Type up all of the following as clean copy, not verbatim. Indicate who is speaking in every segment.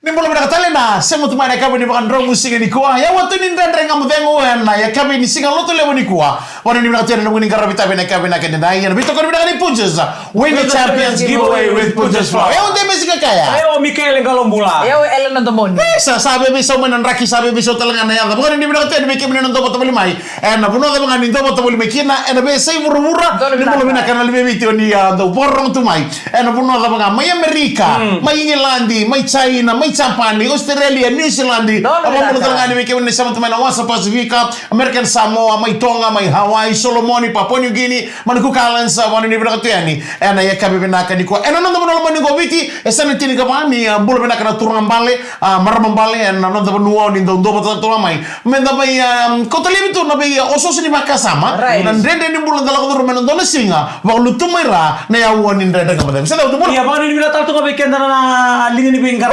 Speaker 1: Nimbola bina katale na sema tumana kabe ni bakandro musika ni kwa ya watu ni ndendre ngamu dengo na ya kabe ni singa loto lewo ni kwa wana ni bakatale na ngini garabita bina kabe na kende na yana bito kwa bina ni punches win the champions giveaway with punches flow ya wonde mesika kaya
Speaker 2: ayo Mikael Ngalombula
Speaker 3: ya Ellen Andomoni
Speaker 1: sa sabe bisa menan raki sabe bisa talangan na yana bukan ni bina katale ni kebe ni ndo boto bali mai na buno da banga ni ndo boto bali mekina na be sai murmura nimbola bina kana libe video ni ndo borong tu mai na buno da banga mai Amerika mai Ingilandi mai China mai Japan, Australia, New Zealand, apa menurut mereka ini sama teman Wasa Pasifika, American Samoa, mai Tonga, mai Hawaii, Solomoni, Papua New Guinea, Cook Islands, mana ni berapa tu yani? Ya kami benakan di kuat. Nonton teman teman ni gobiti, sana tini kapani, bulu benakan turun balik, marah balik, nonton teman nuan, nonton dua betul tu ramai. Menda mai kota lebih tu nabi osos ni makan sama, dan rende ni bulu dalam turun menonton singa, waktu tu merah, ni awan ni rende kapan? Saya tahu tu bulu.
Speaker 2: Iya, baru ni bila tahu tu kau bikin tanah lingin ni bingkar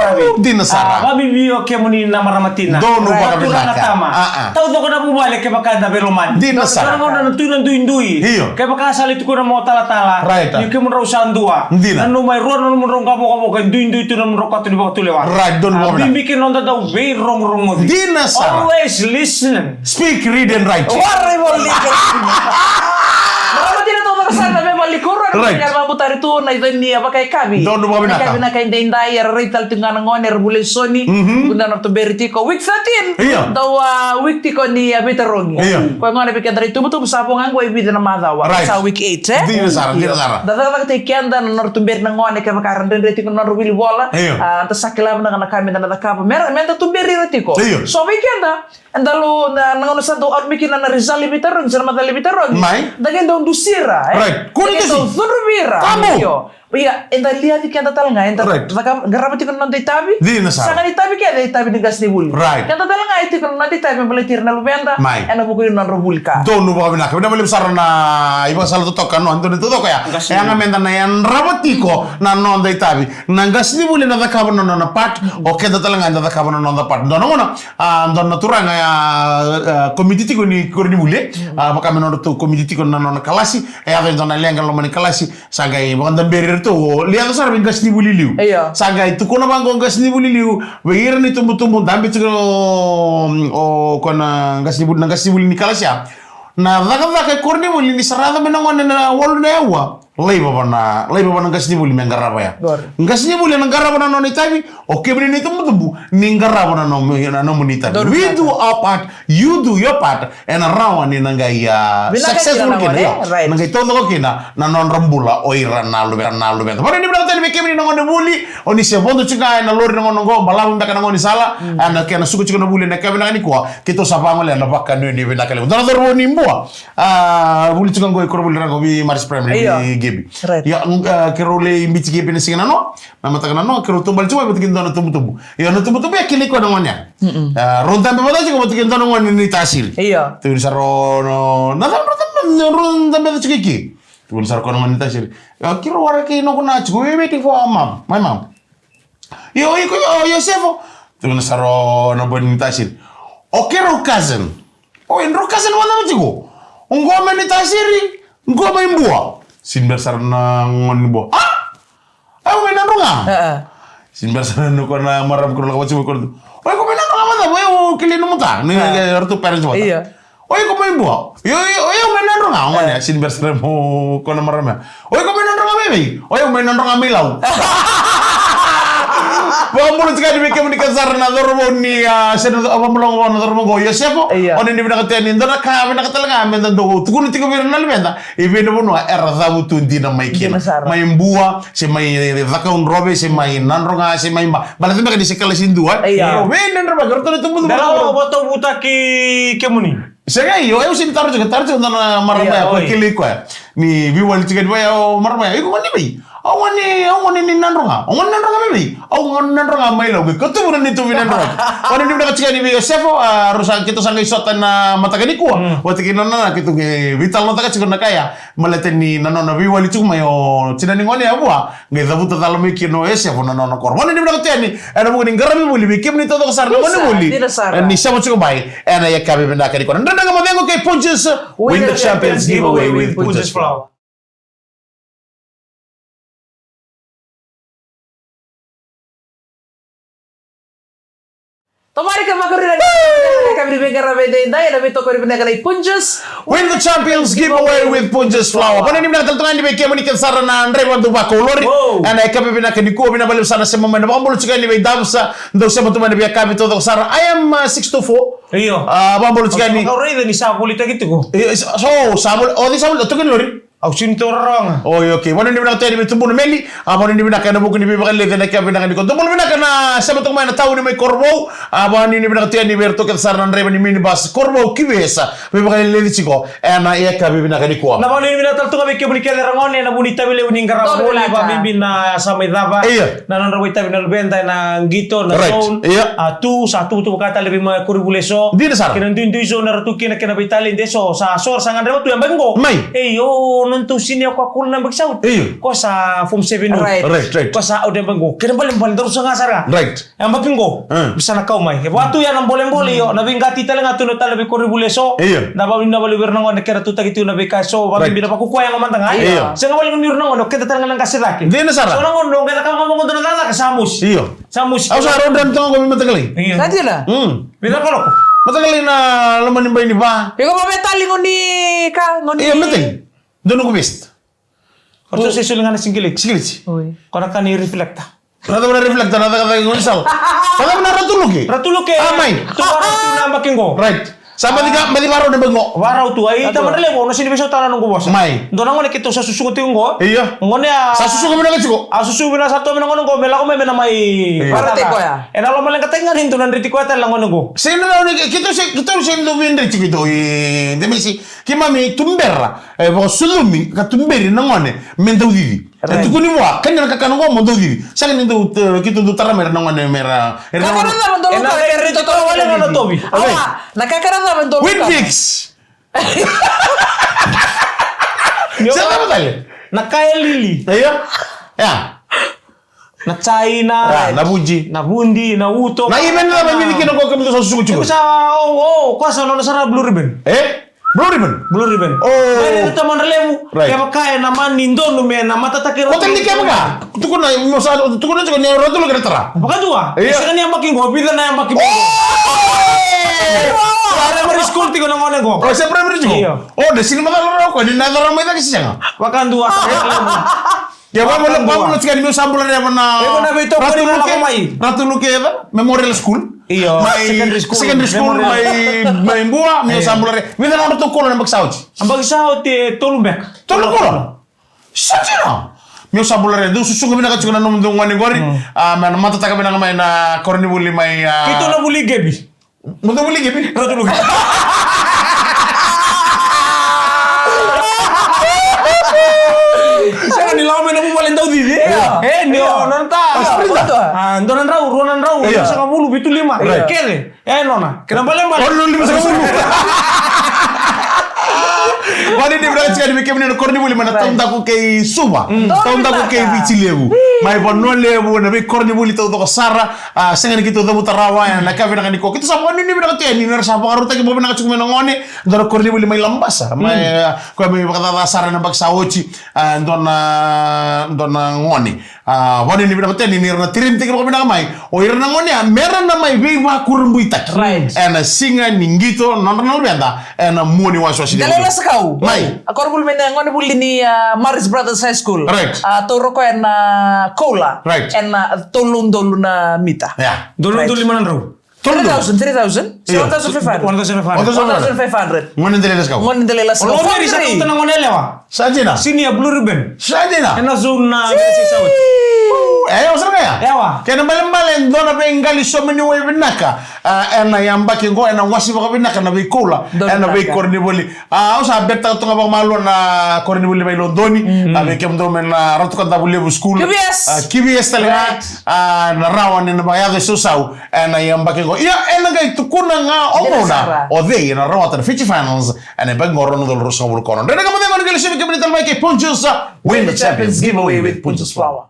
Speaker 1: Di Nasara.
Speaker 2: Babi bio ke muni na maramatina.
Speaker 1: Dono baka binaka.
Speaker 2: Tahu tu kau dah bubalik ke baka na beroman.
Speaker 1: Di Nasara.
Speaker 2: Kau dah nanti indui.
Speaker 1: Iyo.
Speaker 2: Ke baka asal itu kau dah mau tala-tala.
Speaker 1: Right.
Speaker 2: Ni ke munrau sandua.
Speaker 1: Dina.
Speaker 2: Nanu mai ruan nanu munrau kamu ke indui itu nanu munrau katu di bawah tu lewat.
Speaker 1: Right. Dono baka binaka.
Speaker 2: Bikin nonton tahu be rong.
Speaker 1: Di Nasara.
Speaker 2: Always listen.
Speaker 1: Speak, read and write.
Speaker 3: Warre boleh Berapa tidak tahu perasaan memang likuran yang mampu tarik tu na itu ni apa kayak kami.
Speaker 1: Dono baka binaka.
Speaker 3: Kami nak kain dendai ya retail tengah ngoner bulan Sony. Guna nak tu beriti ko week 13.
Speaker 1: Iya.
Speaker 3: Tahu week tiko ni apa terongi.
Speaker 1: Iya.
Speaker 3: Kau ngoner pikir dari tu betul sapong anggo ibi na madawa. Sa week 8
Speaker 1: Di Nasara.
Speaker 3: Datang tekian dan nor tu ber na ngoner ke makaran dan reti ko nor wili bola. Anta sakilam na kami na nakapa. Menta tu beri reti ko. So weekend Andalu na ngono sa do out bikin na Rizal Libitaron, sa mata Libitaron.
Speaker 1: Mai.
Speaker 3: Dagan daw dusira.
Speaker 1: Right. Kuno kasi.
Speaker 3: Zurubira.
Speaker 1: Kamu.
Speaker 3: Iya, enda lihat ikan tatal nga, enda garabati ko nanti tabi.
Speaker 1: Di Nasara.
Speaker 3: Sanga ni tabi kaya di tabi ni gas ni buli.
Speaker 1: Right.
Speaker 3: Kan tatal nga iti ko nanti tabi balitir na lubenda.
Speaker 1: Mai.
Speaker 3: Ena buku yun nan robulka.
Speaker 1: Dono baka binaka. Bina malim sarana na iba salah tutok kan no. Ando nito to kaya. Yang ngamenta na yan rabatiko na non dai tabi. Nangas ni buli na dakaba no na part. Okay tatal nga na dakaba no na part. Dono muna. Dono natura nga community ko ni kurni buli. Baka menono to community ko na kalasi. Ave dona lenga lo mani kalasi. Sagai baka ndamberi to lihat sar gas ni buli liu. Sagai tu kona bang gas ni buli liu. Begira ni tumbu dambe tu o kona gas ni buli ni kalasi ya. Na daga kurni buli ni sarada menangon na walu na yawa. Laiba bana gas ni buli mengaraba ya. Gas ni buli mengaraba na non itabi. Oke bini ni tumbu ni mengaraba na non monita. We do our part, you do your part, and around ni nangai successful kina. Nangai todo ko kina na non rambula oira na lu. Baru ni berapa tadi bini nangon buli. Oni se bondo chika na lori nangon ngo balang ndaka nangon sala. Ana kena suku chika na buli na kabina ni kwa. Kito sapang le na bakka ni bina kale. Dona dorbo ni mbua. Buli chika ngo ikor buli rango bi maris primary gebi. Ya kerole imbichi gebi na singana no. Na matakana no kero tumbal chuma butikin dono tumbu. Ya no tumbu ya kili ko nangonnya. Rontan be bata chika butikin dono ngon ni tasir.
Speaker 3: Iya.
Speaker 1: Tu saro no. Na rontan be chiki. Tu saro ko ngon ni tasir. Ya kiro wara ki no kuna chiku we waiting for mom. My mom. Yo Yosefo. Tu saro no bon ni tasir. Okero cousin. Enro cousin wala mchigo. Ngoma ni tasiri. Ngoma imbua. Sin bersar na ngon bo. Ayo menandunga. Sin bersar no kona maram ko kawachi ko. Oy ko menandunga mata boy kilino muta. Ni hartu parents mata. Iya. Oy ko main bo. Yo menandunga ngon ya sin bersar mo kona maram. Oy ko menandunga bebe. Oy menandunga milau. Pamulot ka di bikin kasar na dormo ni sen apa melong wana dormo go Yosefo. Oni ni bina kateni ndona ka bina katala men do tukun tiko bina nalmenda. Ibe no no era zabu tundi na mai kina. Mai mbua, se mai zaka un robe, se mai nanronga, se mai balate ka di sekala sindua. Ben ndra ba gorto tu mundo.
Speaker 2: Dalo boto buta ki muni.
Speaker 1: Sega yo sin tarjo ndana marama ko kili ko. Ni biwal tiga dua marama. Iko mani bai. Awani ni nandronga. Awani nandronga bebe. Awani nandronga mailo. Ketemu ni tu nandronga. Wani ni benda kecil ni Yosefo rusak kita sangai sotan na mata kani kuah. Wati kina nana kitu ke vital mata kecil na kaya. Malete ni nana nabi wali tu mayo. Cina ni ngoni abua. Ngai dabu total mikir no Yosefo nana kor. Wani ni benda kecil ni. Ada mungkin garami buli bikim ni todo kasar na buli. Ni sama cukup baik. Ana ya kabe benda kani kor. Ndanga madengo ke punches win the champions giveaway with punches flow.
Speaker 3: Tomari ka makurina kami bigara bede dai na bito ko ribena kay Punjus.
Speaker 1: Win the Champions giveaway with Punjus Flower. Pano ni minatultungan ni Beke Monica Sara na Andre Wandu Bako Lori. Ana ikabe bina kaniko bina balu sana sema mwana bambulu chika ni Dabsa ndo sema tumana bia kabi todo Sara. I am 624.
Speaker 2: Iyo.
Speaker 1: Bambulu chika ni.
Speaker 2: Kau rida ni sabuli ta gitu ko.
Speaker 1: So sabul odi sabul to kan Lori.
Speaker 2: Aku sinto orang.
Speaker 1: Oh okay. Mana ni bina tadi betul betul meli. Mana ni bina kana buku ni bina kali kena kabe bina kaniko. Tumul bina kana sema tumana na tahu ni mai korbo. Mana ni bina tadi ni berto ke Sara na Andre ni mini bas korbo kibesa. Bina kali ledi chiko. Ana ia kabe bina kaniko.
Speaker 2: Na mana ni bina tal tu kabe kebuli kele rangone na bunita bile uningara boli ba bina sama idaba. Na non rawita bina benta na gito na soul. Tu satu tu kata lebih ma kuribuleso.
Speaker 1: Di Sara.
Speaker 2: Kena tu iso na ratu kena bitali deso sa sor sangan rewa tu yang bengo.
Speaker 1: Mai.
Speaker 2: Yo non tu sini aku na bagsaut. Ko sa form 7 no.
Speaker 1: Right.
Speaker 2: Ko sa ode bengo. Kena balen terus ngasara.
Speaker 1: Right.
Speaker 2: Yang mapingo. Bisa na kau mai. Waktu yang nambolem-bole yo na bingati talaga tu na lebih kuribuleso. Na ba bali bernangon na kera tu tagitu na bekaso. Ba bina pa kukuha yang amantang ay. Sa ngawal ng nirnangon kita talaga lang kasiraki.
Speaker 1: Di na Sara.
Speaker 2: So nangon dong kita kang ngomong doon na kasamus.
Speaker 1: Iyo.
Speaker 2: Samus.
Speaker 1: Ako sa aron dan tong kami matagali.
Speaker 3: Nanti na.
Speaker 2: Bila ko loko.
Speaker 1: Matagali na laman ni ba ni ba?
Speaker 3: Ikaw mametali ngoni ka ngoni.
Speaker 1: Iya meting. Dono ko best.
Speaker 2: Orto sa sulingan na singkilit.
Speaker 1: Sigilit.
Speaker 3: Uy.
Speaker 2: Kona ka ni reflecta.
Speaker 1: Nada mo na reflect na kata ngon sal. Nada mo na ratulog eh.
Speaker 2: Ratulog eh.
Speaker 1: Amay.
Speaker 2: Tu warau tu na makingo.
Speaker 1: Right. Sama di baro na bengo.
Speaker 2: Warau tu ay ta manale mo no sini beso tara nunggu bos.
Speaker 1: May.
Speaker 2: Dona ngone kito sa susu ko tingo.
Speaker 1: Iya.
Speaker 2: Ngone a
Speaker 1: Sa susu ko na kachiko.
Speaker 2: a susu bina sa to mina ngono mela ko me na may.
Speaker 3: Parate ko ya.
Speaker 2: Ena lo malen katengan hinto nan riti ko ta lang ngono go.
Speaker 1: Sino na ni kito sendo vende chikito e demesi kimami tumberra. Bo sulumi ka tumberi na ngone menda udidi. Tu kuni wa kanya ka kanongo mo udidi. Saka nindo kito do tara mera na ngone mera.
Speaker 3: Kakara na mandolo
Speaker 2: Ena
Speaker 3: ka.
Speaker 2: riti to wala ngono tobi.
Speaker 3: Nakakara na mandolo ka.
Speaker 1: Winfix. Siapa betul?
Speaker 2: Na kaya lili.
Speaker 1: Iya. Ya.
Speaker 2: Na China.
Speaker 1: Na buji.
Speaker 2: Na bundi, na uto.
Speaker 1: Na even na mamiliki ng kami sa susunod siguro.
Speaker 2: Sa kwa sa no sa blue ribbon.
Speaker 1: Blue ribbon.
Speaker 2: Blue ribbon.
Speaker 1: Oh.
Speaker 2: Pero ito man relevo.
Speaker 1: Right.
Speaker 2: Kaya makaya naman nindo no me na matatakiro.
Speaker 1: Hotel di kaya mga. Tukun na mo sa tukun na ni roto lo tara.
Speaker 2: Baka dua.
Speaker 1: Iya.
Speaker 2: Isa kanya making go pida na yang making. Para mo school ti ko nang go.
Speaker 1: Oh, sa primary ko. Oh, de sini mata ko ni na dara mo ita kasi nga.
Speaker 2: Baka dua.
Speaker 1: Ya vamos sekali mo sambulan ya na.
Speaker 2: Na bito ko ni mo kumai.
Speaker 1: Ratu Luke ba? Memorial School.
Speaker 2: Iyo,
Speaker 1: secondary school may buwa mi sambulan. Mi na to ko na magsaut.
Speaker 2: Ang bagsaw ti Tulumbek.
Speaker 1: Tolong. Sajina. Mi sambulan do susu kami na kachuna no mundong wani gori. Man mata taka bina may na korni buli may
Speaker 2: Kito na buli gebi.
Speaker 1: Mundo buli gibi.
Speaker 2: Ratu Luke. Saya nilaw may namumalin daw didi. Nio nanta. Donan raw. Sa kamulu bitu 5. Kere. Nona. Kenapa
Speaker 1: Oh, 5 sa kamulu. Wani ni berarti sekali mikir ni korni buli mana tahun taku kei suba. Tahun taku kei bici lebu. Mai bono lebu na be korni buli tahu to Sara. Sengen gitu tahu tarawa ya na kavina kan ko. Kita sama ni berarti ni ner sapa karu taki bobe na kacuk menongone. Dora korni buli mai lambasa. Mai ko mai kata Sara na baksa oci. Dona ngone. Wani ni berarti ni ner na tirim tik bobe na mai. O irna ngone meran na mai be wa kurumbu itak.
Speaker 3: Right.
Speaker 1: Ena singa ningito nonal benda. Ena moni waswa sini.
Speaker 3: Dalala sa kau.
Speaker 1: Mai.
Speaker 3: Ako bul men ngone bul ni Maris Brothers High School.
Speaker 1: Right.
Speaker 3: Toro ko en cola.
Speaker 1: Right.
Speaker 3: En tolong na mita.
Speaker 1: Ya.
Speaker 2: Dulu 500 raw.
Speaker 3: 3,000. 1,500. 1,500.
Speaker 1: Ngone ndele kau.
Speaker 3: Ngone dalela sa
Speaker 2: Kalau dari satu tenang ngone lewa.
Speaker 1: Sajina.
Speaker 2: Sini ya blue ribbon.
Speaker 1: Sajina.
Speaker 2: Ena zona besi saut.
Speaker 1: Usra kaya?
Speaker 2: Ewa.
Speaker 1: Kena mbale dona be ngali so many way binaka. Ena yamba kingo ena wasi baka binaka na be kola. Ena be korni boli. Usa beta to ngabang malu na korni boli may londoni. Be kem do men ratu kan dabule bu school. KBS talaga. Na rawan na bayado susau. Ena yamba kingo. Iya ena gay tukuna nga omona. O de na rawatan 50 finals. Ena be ngorono dol rosa bul kono. Dena kamade ngone gali sibi kemni talmay ke Punjus win the Champions giveaway with Punjus Flower.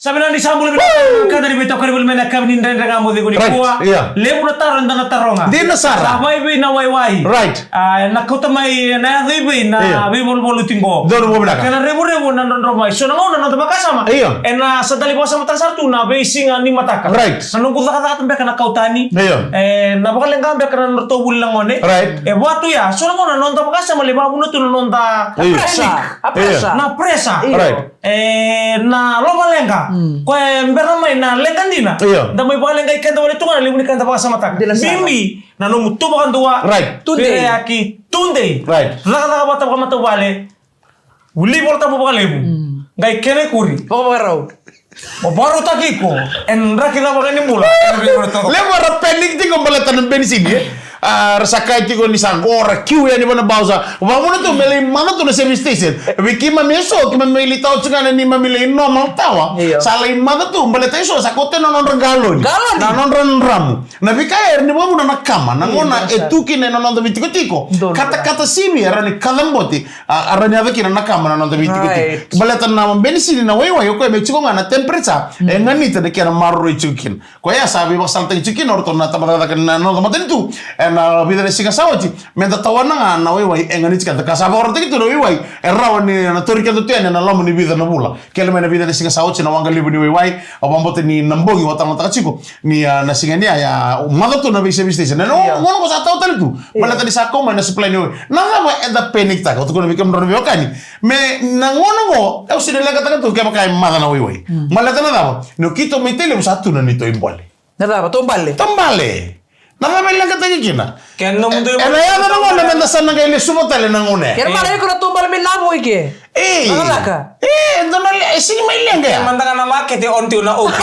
Speaker 2: Sabi na disambul mi ka dari beto kari bulmen ka ni ndenda ngamu de guni kuwa. Lebu na taron na taronga.
Speaker 1: Di na sara.
Speaker 2: Sabay bi na wai.
Speaker 1: Right.
Speaker 2: Nakota mai na bi na bi mol tingo.
Speaker 1: Dono mo bina ka.
Speaker 2: Kana rebu na ndro mai. So nango na makasama. Na sa dali bosa mo sartu na be singa ni mataka.
Speaker 1: Right.
Speaker 2: Nango ka tambe kana kautani. Na bakalenga be kana norto bulang ngone.
Speaker 1: Right.
Speaker 2: Buatu ya. So nango na nonta makasama le babu no tu nonta.
Speaker 3: Presa.
Speaker 2: Na presa.
Speaker 1: Right.
Speaker 2: Na lomalenga. Kwa mberna mai na lengandina. Da mai balenga ikenda wale tunga libu nikanda baka sama tak. Bimbi na no mutu bakan dua.
Speaker 1: Right.
Speaker 2: Tunde aki tunde.
Speaker 1: Right.
Speaker 2: Laka bata baka mata wale. Uli bolta baka lebu. Gai kene kuri.
Speaker 3: Baka raw.
Speaker 2: Baru takiko. En rakila baka ni mula.
Speaker 1: Lebu ra pending tingo balatan bensin Rasaka tiko ni sangora kiu ya ni bana bauza vamuna tu mele mana tu na service station wikima meso kima mele tau tsingana ni mamile normal tawa sala imada tu mbele teso sakote na non regalo ni na non ramu na vikaer ni vamuna na kama na ngona etuki ne non vitiko tiko kata simi era ni kalamboti ara ni aveki na kama na non vitiko tiko mbele tan na benisini na wewa yoko me chiko ngana temperature ngani te de kera marro chicken ko ya sabi basanta chicken orto na tabada kana no maten tu na vida de singa sawati menta tawana na wewe engani tika ka sabo orte kitu no wewe errawa ni na torika to tene na lomo ni vida na bula kele mena vida de singa sawati na wanga libu ni wewe abambote ni nambogi watanga takachiko ni na singa ni ya mother to na bise bise no ngono ko sa taw talitu malata di sako mana supply ni na ma eda panic ta ko ko no bikam dorbe okani me na ngono go e usine lega taka to ke makai mada na wewe malata na dabo no kito mitele usatu na nito imbole
Speaker 3: na dabo
Speaker 1: tombale Nada me lang katanya kina.
Speaker 2: Kaya no mundo yung...
Speaker 1: Ano yan na naman naman nasa nang kaili sumotale ng una.
Speaker 3: Kaya malay ko na tumbal may labo ike. Ano ka?
Speaker 1: Ito na sige may lang kaya.
Speaker 2: Manda ka na market onti una okay.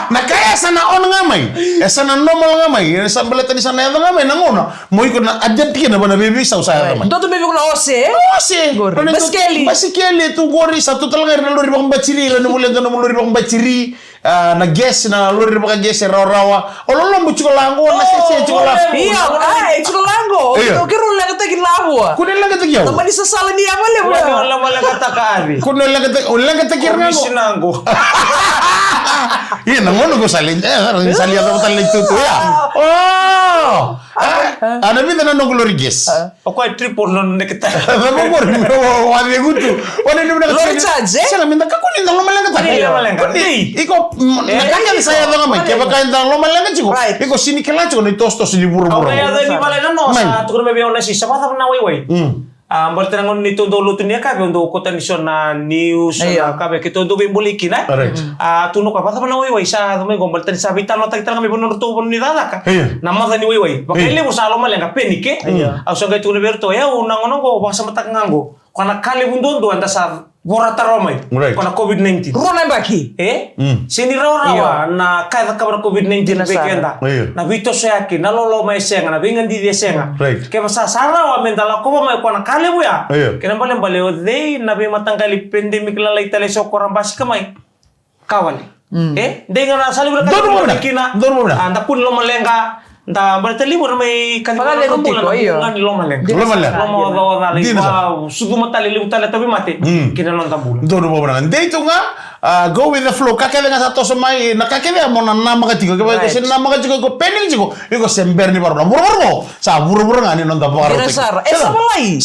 Speaker 1: Nakaya sana on nga may. Sana normal nga may. Sa balatan ni sana nga may nanguna. Mo ko na adjust na ba na bibisaw sa nga may.
Speaker 3: Toto bibi ko na ose.
Speaker 1: Ose.
Speaker 3: Baskeli.
Speaker 1: Baskeli tu gori sa tu talaga rin lori bakang bachiri. Ano mo lang lori bakang bachiri. Na guess na lori bakang guess rawa. Ololo mo chikolango na sese chikolango.
Speaker 3: Iya, chikolango. Kiro lang katagin labo.
Speaker 1: Kunin lang katagyaw.
Speaker 3: Naman isa sala niya mali mo.
Speaker 2: Wala wala katakari.
Speaker 1: Kunin lang katagir nga mo.
Speaker 2: Sinanggo.
Speaker 1: Iya, nangono ko salin. Salin ako talig tutu ya. Oh. Ana vida na nong lori guess.
Speaker 2: Ako ay triple non nekita.
Speaker 1: Ano mo mo wali gutu. Wala ni mo na
Speaker 3: lori charge.
Speaker 1: Sala minta ka kunin lang malang katagir. Iko nakanya saya nga may kaya kain dang lo malang chiko. Iko sini kala chiko ni tostos ni buru-buru.
Speaker 2: Kaya ni pala no sa tukar may biyon na si sa bata na way. Ambil tenangon nito dulu tu ni kabe untuk kota na news na kabe kita untuk bimbolikin tunu ka bata na way sa may gombal tan sabi tan lo tagtang kami bunur tu bunur ni dala ka. Nama tani way. Bakile mo sa lo malang ka penike. Ausa ga tu ni berto ya unang ko basa matak ngango. Kana kali bundon do anta sa Borata romay. Kana COVID-19.
Speaker 3: Rona baki.
Speaker 2: Sini rawa na kaya ka COVID-19 na bekenda. Na bito sa yaki na lolo may senga na bingan di senga. Kaya basa sarawa mendala ko may kana kali buya. Kaya bale o day na bi matanggali pandemic lalay tale so korang basi kamay. Kawali. Day nga na salibra ka kina. Anda pun lo malenga. Nta berarti libur may kanila
Speaker 3: ko
Speaker 2: ngani lo maleng. Lo bawa dali. Wow, sugu matali libu tali tapi mati. Kinalon tabula.
Speaker 1: Dono mo bran. Dito nga go with the flow. Kakele nga sa to sa may nakakele mo na nama ka tigo. Kasi nama ka tigo ko pening tigo. Iko sember ni baro. Buro sa buro nga ni non tapo aro.
Speaker 3: Sabulay.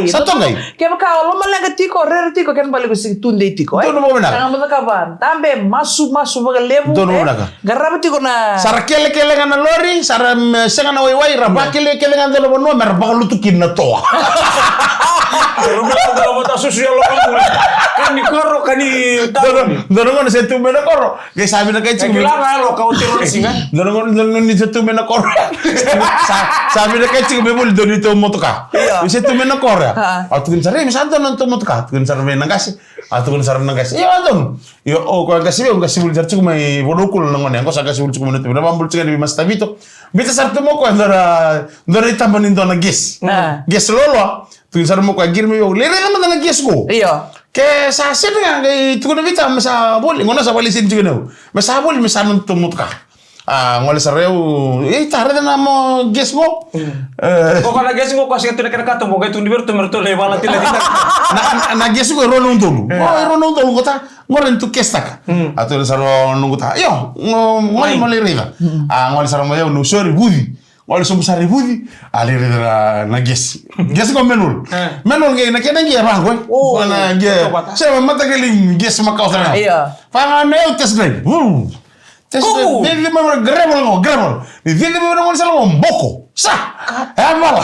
Speaker 3: Sa to ngay. Kaya ka lo maleng ka tigo, rere tigo kan balik ko si tunde tigo.
Speaker 1: Dono mo bran.
Speaker 3: Kang mo kaban. Tambe masu baga lemu.
Speaker 1: Dono mo bran.
Speaker 3: Garab tigo na.
Speaker 1: Sarakele kele nga lori saram senga na wai rabakile kele nga ndelo bono merba lutukin na toa.
Speaker 2: Kalau mata sosial lo kan ni koro kan ni
Speaker 1: dono ngono setu mena koro. Ge sabi na kay chimi.
Speaker 2: Kailangan lo kau tiro singa.
Speaker 1: Dono ngono ni setu mena koro. Sabi na kay chimi bebul doni to motoka. Setu mena koro. Atun sare misanta non to motoka. Atun sare mena kasi. Atun sare nang kasi. Iya don. Yo o ko kasi be kasi bul jarchu mai bodokul nang ngone. Ko sa kasi bul chuko mena to. Bambul chika ni mas tabito. Bita sartu mo ko ndara itampanin do na gis. Gis lolo. Tu sar mo ko agir mi yo lere naman na gis ko.
Speaker 3: Iya.
Speaker 1: Ke sa sin nga kay tu ko bita masa bol ngona sa balisin chika no. Masa bol misanon to mutka. ngole sareu tare na mo guess mo
Speaker 2: Kok kana guess ko kasi tu nak kato mo kay tu liberto merto le bala tila kita.
Speaker 1: na guess ko ro non tolu ngota ngore tu kestaka atole saro nunguta yo ngole rida ngole saro mo yo no sori budi ngole so musari budi ale rida na guess ko menul nge na kena nge ba ko na nge se mata keling guess makausa
Speaker 3: Iya.
Speaker 1: fa na test drive Dili mo grebol. Dili mo ngol sala mboko. Sa. Amala.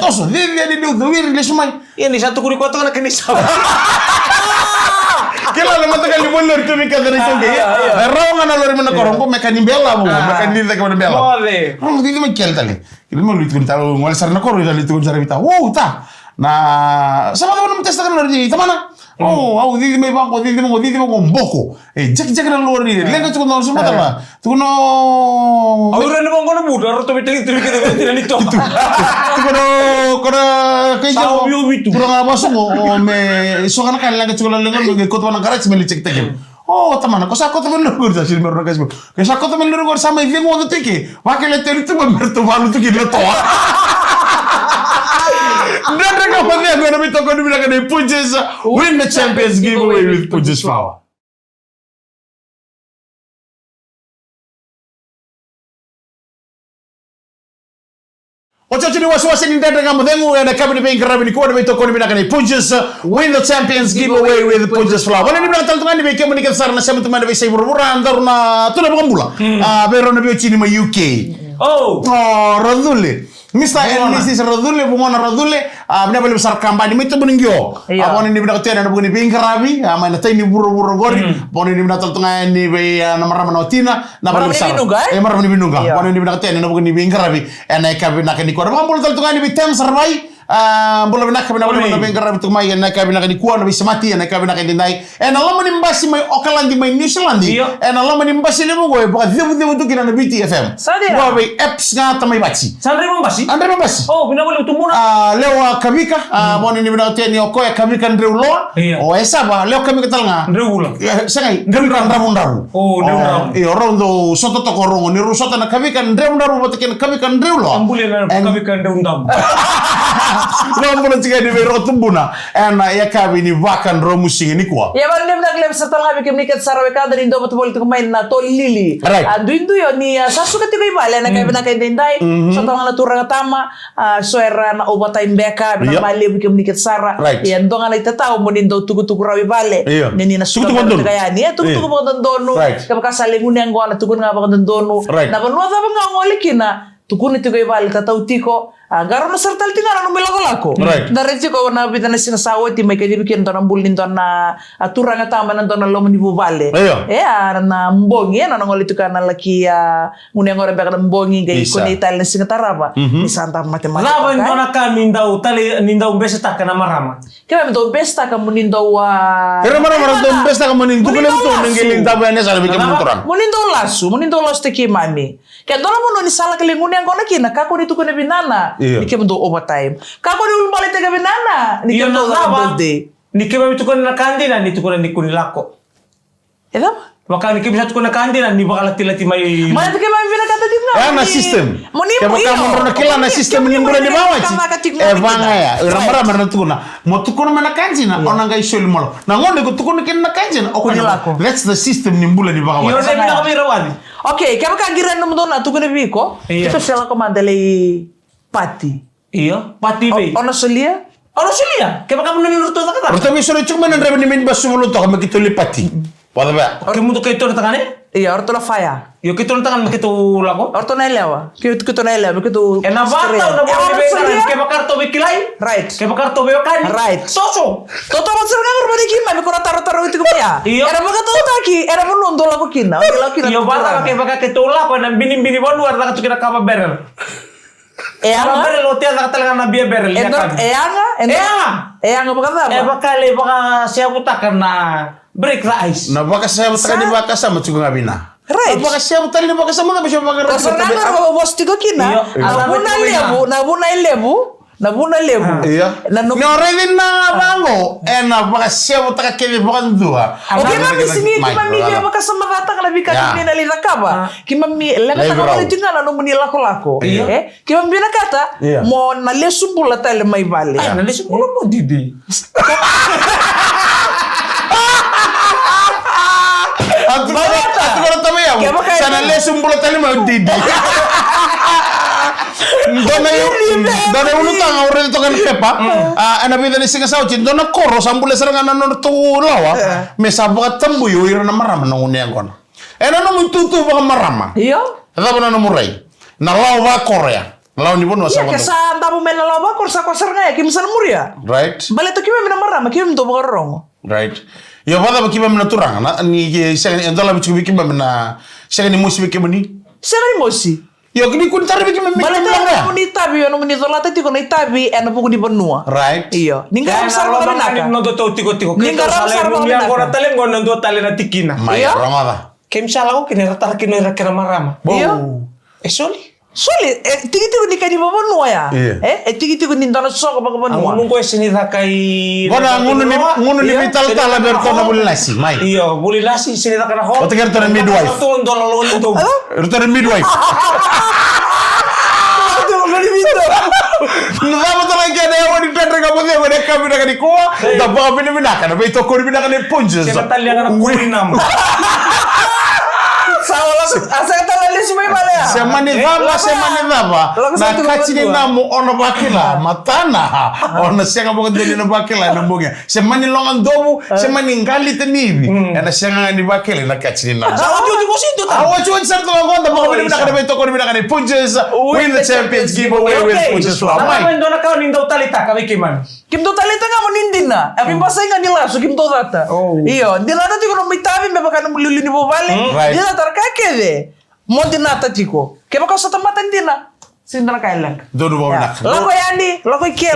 Speaker 1: Toso. Dili do wir le sumay.
Speaker 2: Ini satu kuri koto na kanisa.
Speaker 1: Kila le mata kali bolor tu mi kadari to ge. Rawa na lori mena korong ko mekani bela mo. Mekani de ko bela.
Speaker 2: Mole.
Speaker 1: Dili mo kel tali. Dili mo luit kun talo ngol sarna koro dali tu kun sarita. Ta. Na sama mo testa kan lori tamana. Au dili me banco dili mo mboko. Jak na lori. Lenga tu no suma tama. Tu no
Speaker 2: Ahora no pongo no mudo, ahora tu kita ni to.
Speaker 1: Kono
Speaker 2: Sao bio bitu.
Speaker 1: Kurang apa mo me so kana kan lagi cukup lengan me kotwa na garage me licek tegem. Tamana ko sa kotwa me lor sa silmer rogas mo. Ke sa kotwa me lor sa me vengo do teke. Wakele teritu me merto valu tu kilo to. Dan reka pade agora me tocou no Miraca de Punches. Win the Champions giveaway with Punches Power. Ocho chini wasiwasi ni ndanda ngamo dengu na kabini bengi rabini kwa nime toko nime nakani Punches win the champions giveaway with Punches Flower. Wala nime nataltungani be kemo nikal sarna sema tumane be sai burubura andaruna tuna bambula. Bero na bio chini ma UK. Radule. Mr. and Mrs. Radule bungona Radule abna bali besar kambani mito buningyo. Abone ni bina tena na buni bengi rabi ama na tani buru gori. Abone ni bina taltungani be na marama notina na bali besar. Marama ni binunga. Abone ni bina tena na buni bengi rabi ena kabina kani kwa bambula taltungani be tem sarbai. Bola bina kabina bola bina bengi rabi tumai ena kabina kani kwa na bisamati ena kabina kani dai. Ena lama ni mbasi mai Auckland mai New Zealand. Ena lama ni mbasi ni mo go ba debu tukina na BTFM. Wa be apps ngata mai bachi.
Speaker 2: Sandri mbasi.
Speaker 1: Andre Mabasi.
Speaker 2: Bina boleh tumuna.
Speaker 1: Leo kamika, boni ni bina teni okoya kamika Andre Uloa. Esa leo kamika talanga.
Speaker 2: Andre Uloa.
Speaker 1: Sengai, Andre Ndaru.
Speaker 2: Ndaru.
Speaker 1: Rondo soto to korongo ni rusota na kamika Andre Ndaru botekin kamika Andre Uloa.
Speaker 2: Ambule na kamika Andre Ndaru.
Speaker 1: No mbona tiga ni bero tumbuna. Ya kabi ni vakan romusingi ni kwa.
Speaker 3: Ya bali nem naglem sa talanga bikim niket sarawe kada rin do botbol to kumain na to lili. Duindu yo ni sasuka tiga ibale na kabi na kay dindai. So talanga na turang tama soera na overtime beka na mali bikim niket sara. Ya ndonga na itatao mo nindo tugu rawi bale. Nini na suka kaya ni tugu mo dono. Kapag kasalingun yang gua na tugun nga ba dono. Na banwa ba nga ngolikina tukuni tiga ibale tatau tiko. Garo na sartal tingara no milako dari ko na bitan na sinasawa ti may kanibikin to ng bulin to na turang atama na to na lomo ni bubale na mbongi na ngolito ka na laki nguneng ora beka mbongi gay ko ni tal na singataraba ni santa matematika
Speaker 2: laba ndo na kami ndaw tali nindaw besta ka na marama
Speaker 3: kaya ndo besta ka munindaw
Speaker 1: pero marama ndo besta ka munindaw ko lang to nangilin tabo na sa bikin muturan
Speaker 3: munindaw lasu te ki mami kaya ndo mo no ni sala kalinguneng ko na kina kako nito ko na binana Nike mendo overtime. Kako ni ulbalik taga binana. Nike mendo birthday.
Speaker 2: Nike ba ito ko na kandina nito ko na ni kunilako.
Speaker 3: Edam?
Speaker 2: Baka nike bisa ko na kandina ni baka lati may.
Speaker 3: Mana tike may binakata din na.
Speaker 1: Na system.
Speaker 3: Monimo
Speaker 1: iyo. Kaya na kila na system ni ngura ni bawa chi. Banga ya. Ramara tukuna. Mo tukuna mana kanjina onanga ishol molo. Na ngonde ko tukuna kin na kanjina okunilako. That's the system ni mbula ni bawa.
Speaker 2: Yo na bina kami rawani.
Speaker 3: Okay, kaya kagiran no mdo na tukuna biko. Ito sila ko mandalay Pati.
Speaker 2: Iya, pati be.
Speaker 3: Ono sulia?
Speaker 2: Kaya kamu nunur to ta.
Speaker 1: Orto mi sono chuma nan rebe ni min basumulo to kami kituli pati. Pada ba.
Speaker 2: Oke mu to kay to takane?
Speaker 3: Iya, orto la faya.
Speaker 2: Yo kito tangan makito lako.
Speaker 3: Orto na ilawa. Kito na ilawa, kito.
Speaker 2: Na bata na boleh be kaya bakarto be kilai.
Speaker 3: Right.
Speaker 2: Kaya bakarto be kan.
Speaker 3: Right.
Speaker 2: Soso.
Speaker 3: Toto mo sir ngar bari ki mami ko taro itu ko ya. Era mo kato taki, era mo nondo lako kina.
Speaker 2: Yo bata kaya bakakito lako na binim-binim bon war na tukira kaba berel.
Speaker 3: Eanga
Speaker 2: berel hotel na talaga na biya berel ya kan.
Speaker 3: Eanga baka
Speaker 2: bakale baka siya butakan na break rice.
Speaker 1: Na baka siya butakan ni baka sama chugo ngabina.
Speaker 3: Right.
Speaker 1: Baka siya butakan ni baka sama na siya baka.
Speaker 3: Kasi na bos tigo kina. Na buna lebu. Na buna lego.
Speaker 1: Iya.
Speaker 3: Na no.
Speaker 1: No redin na bango. Na baka siya mo taka kini bukan dua.
Speaker 3: Okay, mami singi mami dia baka sama data kala bika ni na lida kaba. Ki mami lenga taka original no muni lako. Ki mami na kata mo na le sumbula tale mai vale.
Speaker 2: Na le sumbula mo didi.
Speaker 1: Atu kalau tahu ya. Sana le sumbula tale mai didi. Dona unu tanga ore to kan pepa ana vida ni singa sauci dona koro sambule seranga no to lawa me sabuka tambu yo ira na marama na ngone ngona ena no mututu ba marama
Speaker 3: Iya.
Speaker 1: Ada na murai na lawa korea lawa ni bono sa
Speaker 3: Iya kesa tabu mena lawa kor sa seranga ya kim san muria
Speaker 1: right
Speaker 3: bale to kim mena marama kim to borong
Speaker 1: right yo pada ba kiba mena turanga na ni sega ni ndola bichu kiba mena sega ni musi kiba ni
Speaker 3: sega ni mosi
Speaker 1: yo kini kun tare bikin memang
Speaker 3: bale ta ni tabi yo no ni zolata ti ko ni tabi ena buku di benua
Speaker 1: right
Speaker 3: iya ninga sar ba
Speaker 2: na no to tiko
Speaker 3: ninga sar ba
Speaker 2: na ngora tale ngona ndo tale na tikina
Speaker 1: iya ramada
Speaker 2: kem sala ko kini rata kini ra kera marama
Speaker 3: iya
Speaker 2: soli
Speaker 3: tiki ni kadi ba benua ya tiki ni ndana so ba benua
Speaker 2: nungko sini rakai
Speaker 1: kona ngunu ni vital tala berto na bulasi mai
Speaker 2: iya bulasi sini rakana ho
Speaker 1: o tegar to midwife
Speaker 2: to ndolo lo to
Speaker 1: to midwife Nada betul lagi ada yang wanita dengan kamu yang mereka bina kan di kuah, tak apa bina kan, tapi itu kau bina kan di punches.
Speaker 2: Saya tali yang anak kuinam.
Speaker 3: Asa tala le sumai bale ya.
Speaker 1: Semani dhaba. Na kati ni namu ona bakila matana. Ona senga bonga deli na bakila na bonga. Semani longan dobu, semani ngali tenibi. Ana senga ni bakila na kati ni namu.
Speaker 2: Sawa tu situ ta.
Speaker 1: Awa cuan sarto longan da bonga bina kan beto ko bina kan punches. Win the champions giveaway with punches from
Speaker 2: Mai. Apa ndona kau nindo talita kabe kiman.
Speaker 3: Kim to talita nga monindina. Abi pasay nga nila so kim to data. Iyo, dinata ti ko no mitabi me baka no mulili ni bobale. Dina tarkake de. Mondinata tiko. Ke baka sa tamatan dina. Sindra kailang.
Speaker 1: Dodo bawa nak.
Speaker 3: Lako yani, lako ke.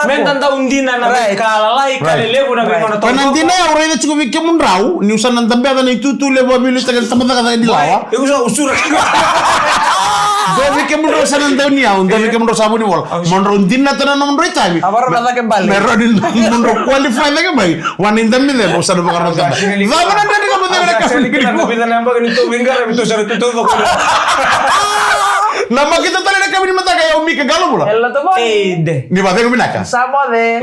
Speaker 2: Men tanda undina na kalai kalelebu na bino na to.
Speaker 1: Penantina ya orang itu cukup bikin mundrau. Ni usan nanti ada ni tutu lebo bilu tegal tempat kata di lawa.
Speaker 2: Iku sa usura.
Speaker 1: Dove che mundrau usan nanti ni au. Dove che mundrau sabu ni wol. Mundrau undina tenan mundrau tabi.
Speaker 3: Abar nata kembali.
Speaker 1: Mero di mundrau qualify lagi bayi. Wanin demi le usan bakar nanti. Lama nanti di kamu tengah
Speaker 2: Kasi kita ko bisa nambah itu minggar itu sa itu.
Speaker 1: Nama kita tadi nak kami di mata kayak Umi ke galau pula.
Speaker 3: Hello to boy.
Speaker 2: Ede.
Speaker 1: Ni ba tengo minaka.
Speaker 3: Samo de.